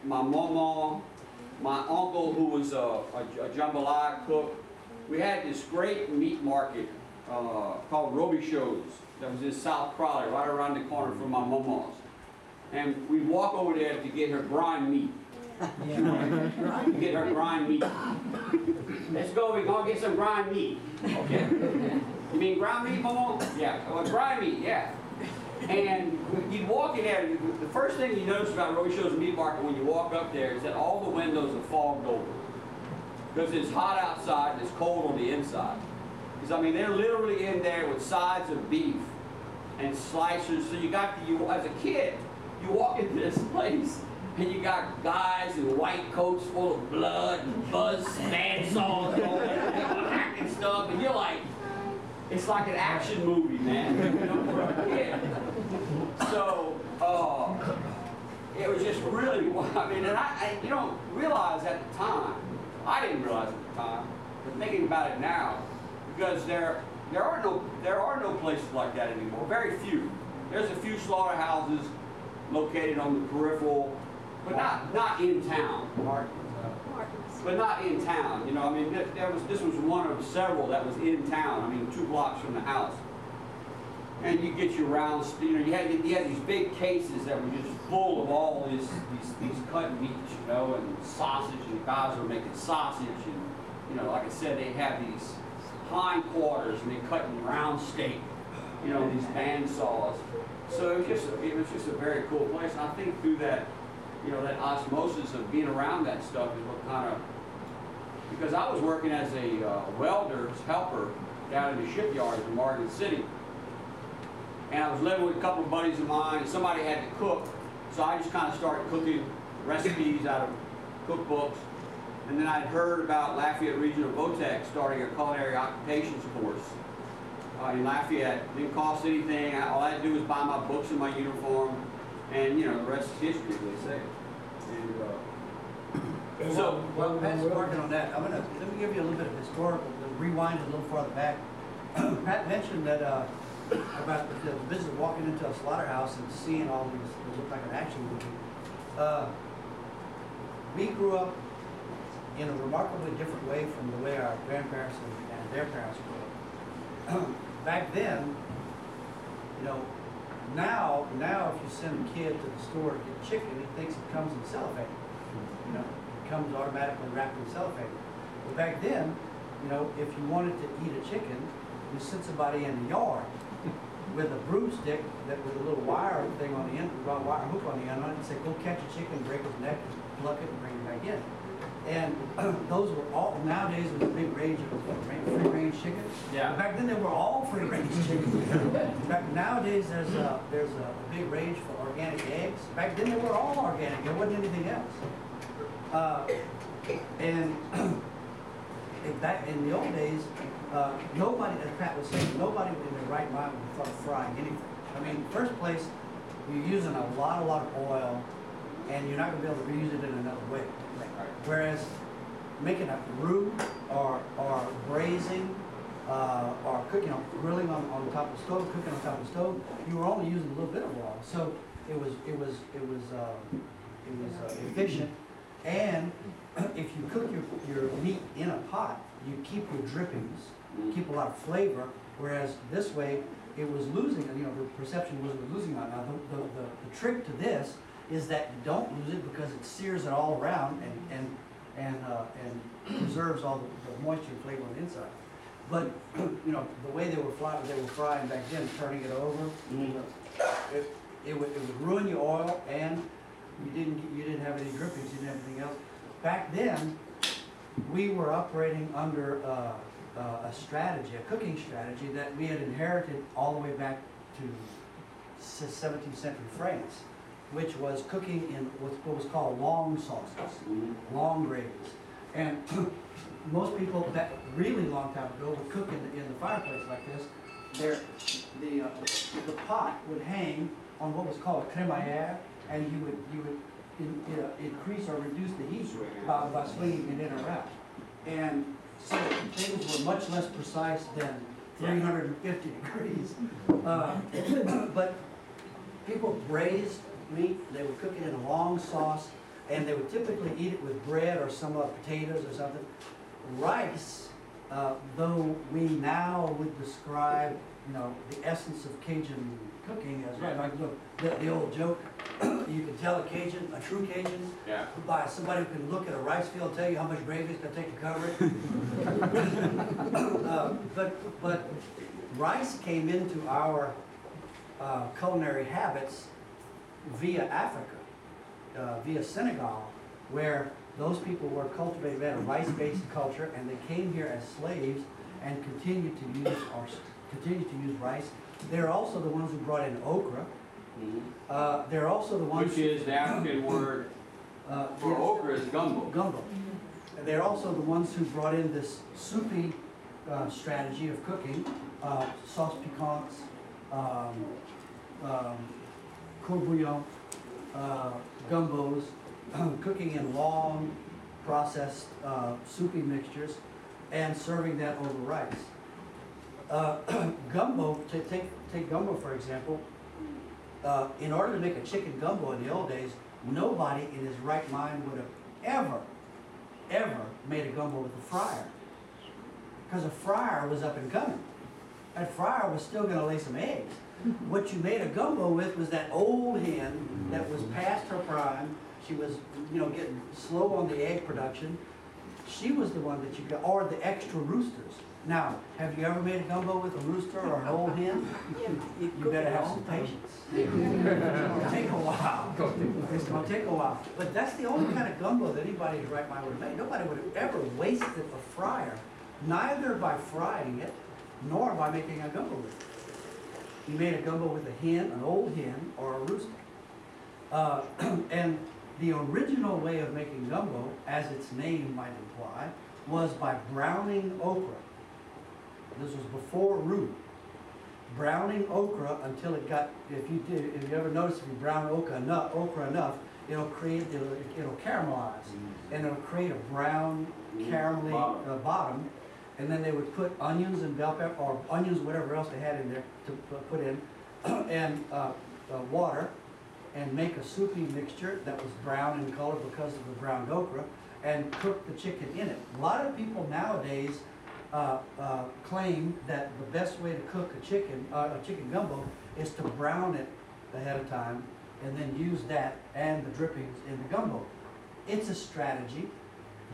my mama, my uncle who was a jambalaya cook. We had this great meat market called Robichaud's that was in South Crowley, right around the corner from my mama's. And we'd walk over there to get her grind meat. To get her grind meat. Let's go, we're gonna get some grind meat. Okay. You mean ground meat, mama? Yeah, well, grind meat, yeah. And you'd walk in there, the first thing you notice about Robichaud's meat market when you walk up there is that all the windows are fogged over. Because it's hot outside and it's cold on the inside. Because I mean, they're literally in there with sides of beef and slicers. So you got, as a kid, you walk into this place and you got guys in white coats full of blood and buzz bandsaws and all that and stuff. And you're like, it's like an action movie, man, you know, for a kid. So, it was just really, I mean, and I you don't realize at the time, I didn't realize at the time, but thinking about it now, because there are no places like that anymore. Very few. There's a few slaughterhouses located on the peripheral, but not in town. But not in town. You know, I mean, this was one of several that was in town. I mean, 2 blocks from the house. And you get your rounds. You know, you had these big cases that were just full of all these cut meats, you know, and sausage, and the guys were making sausage, and you know, like I said, they have these hindquarters and they cut in round steak, you know, these band saws. So it was just a very cool place, and I think through that, you know, that osmosis of being around that stuff is what kind of, because I was working as a welder's helper down in the shipyard in Morgan City, and I was living with a couple of buddies of mine, and somebody had to cook, so I just kind of started cooking recipes out of cookbooks. And then I'd heard about Lafayette Regional Votech starting a culinary occupations course in Lafayette. It didn't cost anything. All I had to do was buy my books and my uniform, and you know, the rest is history, as they say. And well, Pat's working on that. Let me give you a little bit of historical, rewind a little farther back. Pat mentioned that about the business of walking into a slaughterhouse and seeing all these, it looked like an action movie. We grew up in a remarkably different way from the way our grandparents and their parents grew up. Back then, you know, now if you send a kid to the store to get chicken, he thinks it comes in cellophane. You know, it comes automatically wrapped in cellophane. But back then, you know, if you wanted to eat a chicken, you sent somebody in the yard with a broomstick that with a little wire thing on the end, wire hook on the end on it, and say, go catch a chicken, break his neck, pluck it, and bring it back in. And those were all, nowadays there's a big range of free-range chickens. Yeah. Back then they were all free-range chickens. Nowadays there's a big range for organic eggs. Back then they were all organic, there wasn't anything else. Back in the old days, nobody, as Pat was saying, nobody in their right mind would start frying anything. I mean, first place, you're using a lot of oil, and you're not going to be able to reuse it in another way. Whereas making a roux or braising or cooking, grilling on top of the stove, cooking on top of the stove, you were only using a little bit of oil. So it was efficient. And if you cook your meat in a pot, you keep your drippings, keep a lot of flavor. Whereas this way, it was losing. You know, the perception was losing on. Now the trick to this is that you don't lose it because it sears it all around and preserves all the moisture and flavor on the inside. But you know, the way they were frying back then, turning it over, it would ruin your oil, and you didn't have any drippings, you didn't have anything else. Back then, we were operating under a strategy, a cooking strategy that we had inherited all the way back to 17th century France, which was cooking in what was called long sauces, long gravies. And most people that really long time ago would cook in the fireplace like this. The pot would hang on what was called a crémaillère, and you would increase or reduce the heat by swinging it in or out. And so things were much less precise than 350 degrees. But people braised meat, they would cook it in a long sauce, and they would typically eat it with bread or some potatoes or something. Rice, though we now would describe, you know, the essence of Cajun cooking as right. Like, look, the old joke, you can tell a Cajun, a true Cajun, by somebody who can look at a rice field and tell you how much gravy it's going to take to cover it. But rice came into our culinary habits via Africa, via Senegal, where those people were cultivated, they had a rice-based culture, and they came here as slaves and continued to use rice. They're also the ones who brought in okra. Mm-hmm. They're also the ones which is the African word for okra is gumbo. Gumbo. They're also the ones who brought in this soupy strategy of cooking, sauce piquante, court bouillon, gumbos, cooking in long processed soupy mixtures, and serving that over rice. Gumbo, take gumbo for example, in order to make a chicken gumbo in the old days, nobody in his right mind would have ever made a gumbo with a fryer. Because a fryer was up and coming. That fryer was still going to lay some eggs. What you made a gumbo with was that old hen that was past her prime. She was, you know, getting slow on the egg production. She was the one that you got, or the extra roosters. Now, have you ever made a gumbo with a rooster or an old hen? You better have some patience. It's going to take a while. It's going to take a while. But that's the only kind of gumbo that anybody in his right mind would have made. Nobody would have ever wasted a fryer, neither by frying it, nor by making a gumbo with it. You made a gumbo with a hen, an old hen, or a rooster. And the original way of making gumbo, as its name might imply, was by browning okra. This was before roux. Browning okra until it got, if you ever notice, if you brown okra enough, it'll caramelize. And it'll create a brown, caramelly bottom. And then they would put onions and bell pepper, or onions, whatever else they had in there to put in, and water, and make a soupy mixture that was brown in color because of the browned okra, and cook the chicken in it. A lot of people nowadays claim that the best way to cook a chicken gumbo is to brown it ahead of time, and then use that and the drippings in the gumbo. It's a strategy,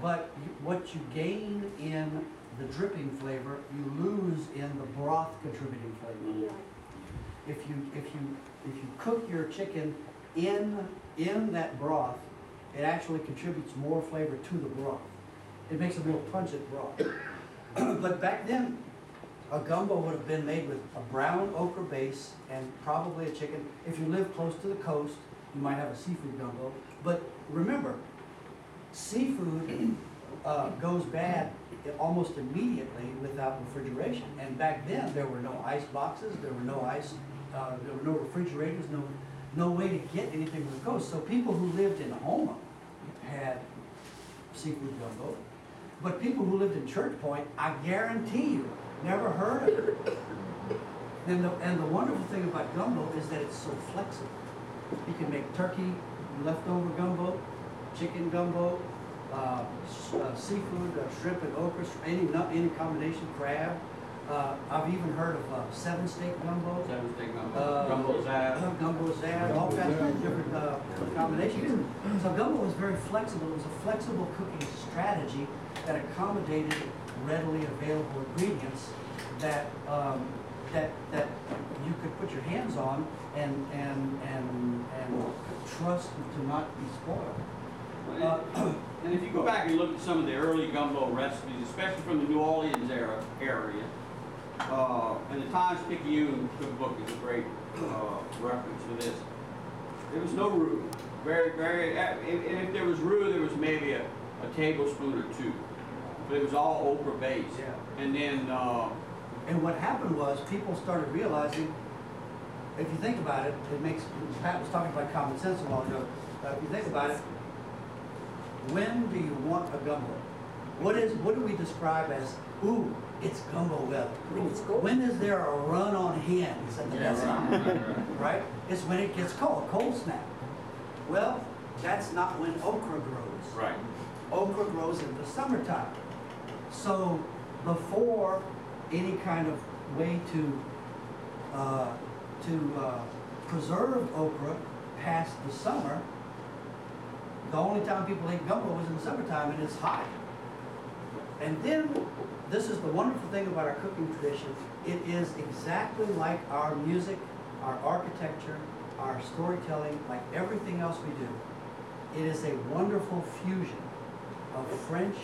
but what you gain in the dripping flavor, you lose in the broth contributing flavor. If you cook your chicken in that broth, it actually contributes more flavor to the broth. It makes a real pungent broth. But back then, a gumbo would have been made with a brown okra base and probably a chicken. If you live close to the coast, you might have a seafood gumbo. But remember, seafood goes bad almost immediately without refrigeration. And back then, there were no ice boxes, there were no refrigerators, no way to get anything from the coast. So people who lived in Houma had seafood gumbo. But people who lived in Church Point, I guarantee you, never heard of it. And the wonderful thing about gumbo is that it's so flexible. You can make turkey leftover gumbo, chicken gumbo, seafood, shrimp and okra, any combination, crab. I've even heard of 7-steak gumbo. 7-steak gumbo. Gumbo zab. Gumbo zab, all kinds of different combinations. So gumbo was very flexible. It was a flexible cooking strategy that accommodated readily available ingredients that you could put your hands on and trust to not be spoiled. And if you go back and look at some of the early gumbo recipes, especially from the New Orleans area, and the Times-Picayune cookbook is a great reference for this. There was no roux. And if there was roux, there was maybe a tablespoon or two. But it was all okra based. Yeah. And then and what happened was people started realizing, if you think about it, Pat was talking about common sense a while ago. If you think about it, when do you want a gumbo? What do we describe as, ooh, it's gumbo weather? When is there a run on hens at the best time? Right? It's when it gets cold, cold snap. Well, that's not when okra grows. Right. Okra grows in the summertime. So before any kind of way to preserve okra past the summer, the only time people ate gumbo was in the summertime, and it's hot. And then, this is the wonderful thing about our cooking tradition. It is exactly like our music, our architecture, our storytelling, like everything else we do. It is a wonderful fusion of French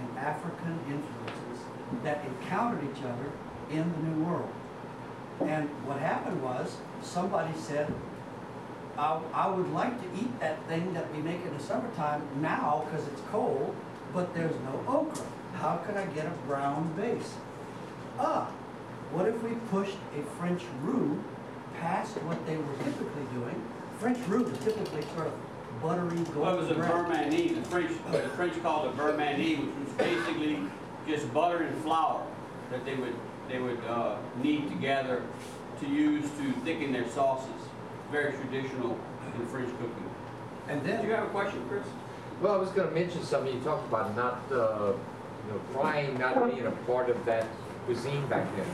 and African influences that encountered each other in the New World. And what happened was, somebody said, I would like to eat that thing that we make in the summertime now because it's cold, but there's no okra. How can I get a brown base? What if we pushed a French roux past what they were typically doing? French roux is typically sort of buttery, golden Well, it was a brown. Vermilionville. The French called it Vermilionville, which was basically just butter and flour that they would knead together to use to thicken their sauces. Very traditional in French cooking. And Do you then, have a question, Chris? Well, I was going to mention something you talked about, not frying not being a part of that cuisine back then.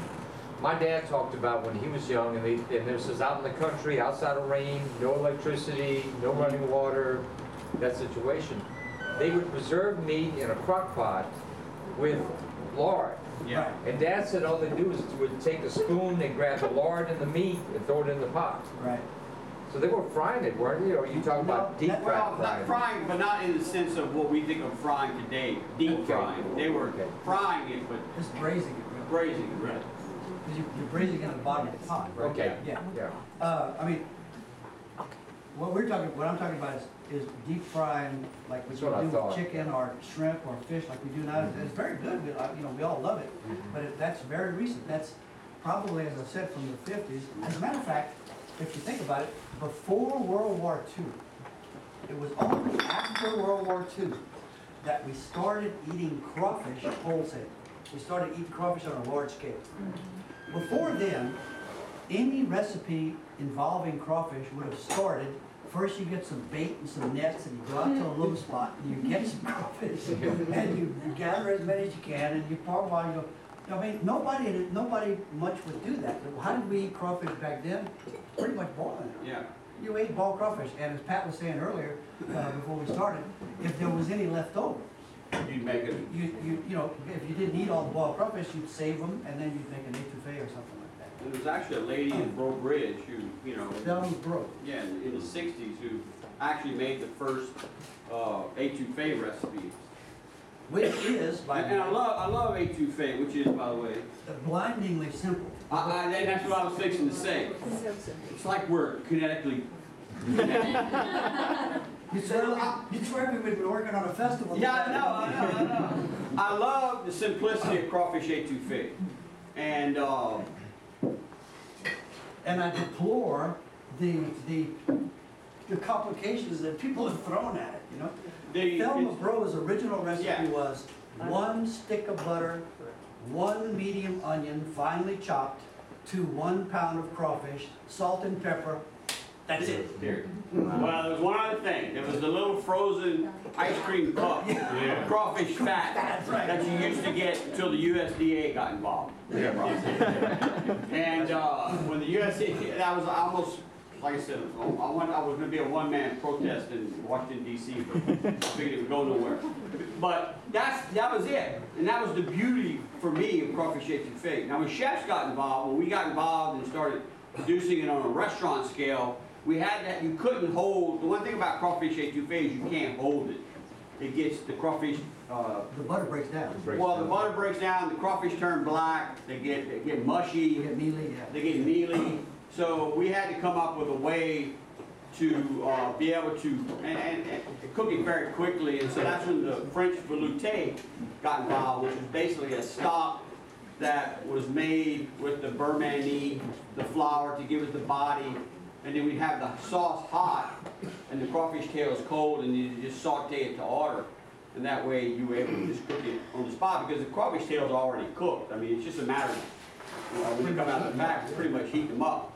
My dad talked about when he was young, and this is out in the country, outside of rain, no electricity, no running water, that situation. They would preserve meat in a crock pot with lard. Yeah. And Dad said all they do is would take a spoon and grab the lard and the meat and throw it in the pot. right. So they were frying it, weren't they? Or are you talking about No, deep that- Well, frying? not frying, but not in the sense of what we think of frying today, deep Okay. frying. They were Okay. frying it, but Just braising it, really. braising it, right? Because you're braising it in the bottom of the pot, right? Okay. Yeah. Yeah. I mean, what I'm talking about is deep frying, like we That's do what I with thought. chicken or shrimp or fish, like we do now. It's very good. We all love it. But that's very recent. That's probably, as I said, from the 50s. As a matter of fact, if you think about it, before World War II, it was only after World War II that we started eating crawfish wholesale. We started eating crawfish on a large scale. Before then, any recipe involving crawfish would have started, first you get some bait and some nets and you go out to a low spot and you get some crawfish and you gather as many as you can and you pour while you go. I mean, nobody much would do that. How did we eat crawfish back then? Pretty much boiling it. Yeah. You ate boiled crawfish, and as Pat was saying earlier, before we started, if there was any left over, You'd make it. you know, if you didn't eat all the boiled crawfish, you'd save them, and then you'd make an etouffee or something like that. And there was actually a lady in Bro Bridge who, That was broke. yeah, in the 60s, who actually made the first etouffee recipe. Which is, by And I love etouffee, which is, by the way, blindingly simple. and that's what I was fixing to say. It's like we're kinetically. You swear we've been working on a festival. Yeah, I know. I love the simplicity of crawfish etouffee. And And I deplore the complications that people have thrown at it, you know? Thelma Bro's original recipe Yeah. was 1 stick of butter, 1 medium onion finely chopped, to 1 pound of crawfish, salt and pepper. That's it. There. Well, there was one other thing. There was the little frozen ice cream cup of crawfish fat That's right. that you used to get until the USDA got involved. And when the USDA, that was almost, like I said, I was going to be a one-man protest in Washington, D.C., but I figured it would go nowhere. But that was it. And that was the beauty for me of crawfish etouffee. Now, when chefs got involved, when we got involved and started producing it on a restaurant scale, we had that, you couldn't hold, the one thing about crawfish etouffee is you can't hold it. It gets, the crawfish, The butter breaks down. well, the butter breaks down, the crawfish turn black, they get mushy. You get mealy, yeah. They get mealy, so we had to come up with a way to be able to and cook it very quickly, and so that's when the French velouté got involved, which was basically a stock that was made with the Vermilionville, the flour to give it the body, and then we'd have the sauce hot and the crawfish tails cold, and you just saute it to order. And that way you were able to just cook it on the spot because the crawfish tails are already cooked. I mean, it's just a matter of, when you come out of the pack, pretty much heat them up.